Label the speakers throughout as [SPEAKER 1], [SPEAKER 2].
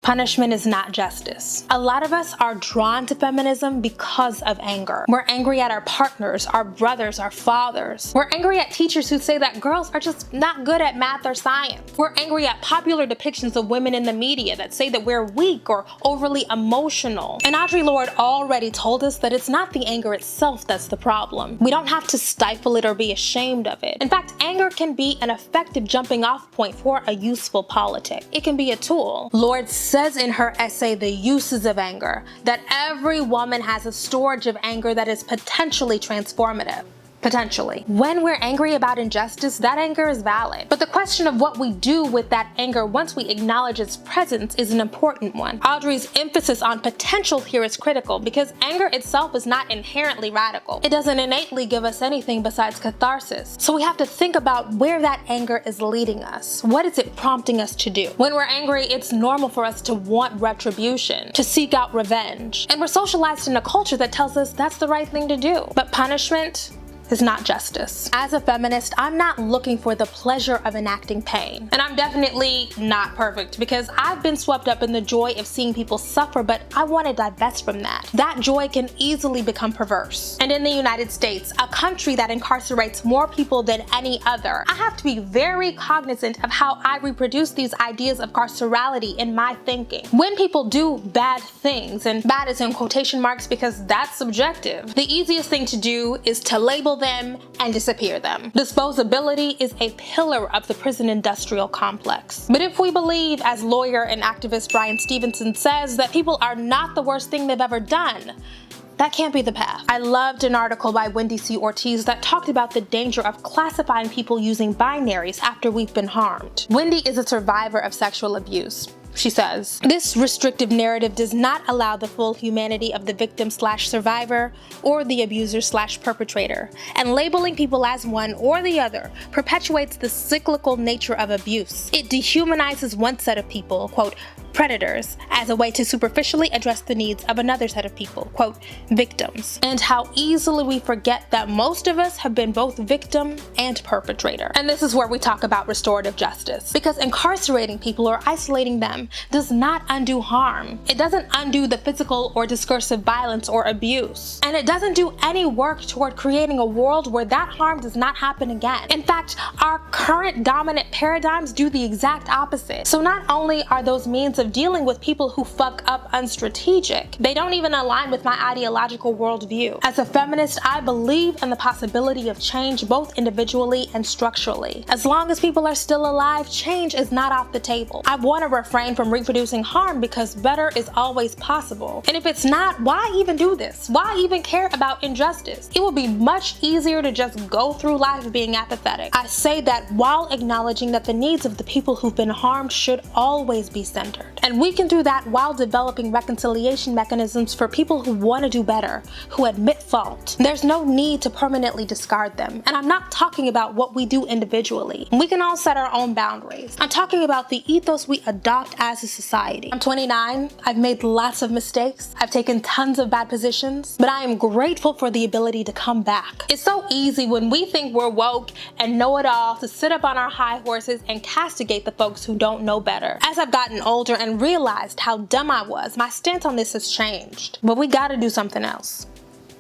[SPEAKER 1] Punishment is not justice. A lot of us are drawn to feminism because of anger. We're angry at our partners, our brothers, our fathers. We're angry at teachers who say that girls are just not good at math or science. We're angry at popular depictions of women in the media that say that we're weak or overly emotional. And Audre Lorde already told us that it's not the anger itself that's the problem. We don't have to stifle it or be ashamed of it. In fact, anger can be an effective jumping off point for a useful politic. It can be a tool. Lorde says in her essay, The Uses of Anger, that every woman has a storage of anger that is potentially transformative. Potentially. When we're angry about injustice, that anger is valid. But the question of what we do with that anger once we acknowledge its presence is an important one. Audre's emphasis on potential here is critical because anger itself is not inherently radical. It doesn't innately give us anything besides catharsis. So we have to think about where that anger is leading us. What is it prompting us to do? When we're angry, it's normal for us to want retribution, to seek out revenge. And we're socialized in a culture that tells us that's the right thing to do. But punishment is not justice. As a feminist, I'm not looking for the pleasure of enacting pain. And I'm definitely not perfect because I've been swept up in the joy of seeing people suffer, but I want to divest from that. That joy can easily become perverse. And in the United States, a country that incarcerates more people than any other, I have to be very cognizant of how I reproduce these ideas of carcerality in my thinking. When people do bad things, and bad is in quotation marks because that's subjective, the easiest thing to do is to label them and disappear them. Disposability is a pillar of the prison industrial complex. But if we believe, as lawyer and activist Brian Stevenson says, that people are not the worst thing they've ever done, that can't be the path. I loved an article by Wendy C. Ortiz that talked about the danger of classifying people using binaries after we've been harmed. Wendy is a survivor of sexual abuse. She says, this restrictive narrative does not allow the full humanity of the victim/survivor or the abuser/perpetrator, and labeling people as one or the other perpetuates the cyclical nature of abuse. It dehumanizes one set of people, quote, predators, as a way to superficially address the needs of another set of people, quote, victims. And how easily we forget that most of us have been both victim and perpetrator. And this is where we talk about restorative justice, because incarcerating people or isolating them does not undo harm. It doesn't undo the physical or discursive violence or abuse. And it doesn't do any work toward creating a world where that harm does not happen again. In fact, our current dominant paradigms do the exact opposite. So not only are those means of dealing with people who fuck up unstrategic, they don't even align with my ideological worldview. As a feminist, I believe in the possibility of change both individually and structurally. As long as people are still alive, change is not off the table. I want to refrain from reproducing harm because better is always possible. And if it's not, why even do this? Why even care about injustice? It would be much easier to just go through life being apathetic. I say that while acknowledging that the needs of the people who've been harmed should always be centered. And we can do that while developing reconciliation mechanisms for people who want to do better, who admit fault. There's no need to permanently discard them. And I'm not talking about what we do individually. We can all set our own boundaries. I'm talking about the ethos we adopt as a society. I'm 29. I've made lots of mistakes. I've taken tons of bad positions, but I am grateful for the ability to come back. It's so easy when we think we're woke and know it all to sit up on our high horses and castigate the folks who don't know better. As I've gotten older and realized how dumb I was, my stance on this has changed. But we gotta do something else.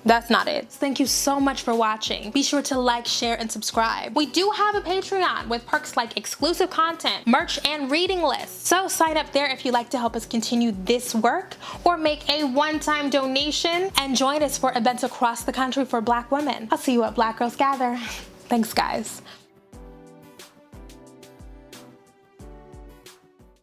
[SPEAKER 1] That's not it. Thank you so much for watching. Be sure to like, share, and subscribe. We do have a Patreon with perks like exclusive content, merch, and reading lists. So sign up there if you'd like to help us continue this work, or make a one-time donation and join us for events across the country for Black women. I'll see you at Black Girls Gather. Thanks, guys.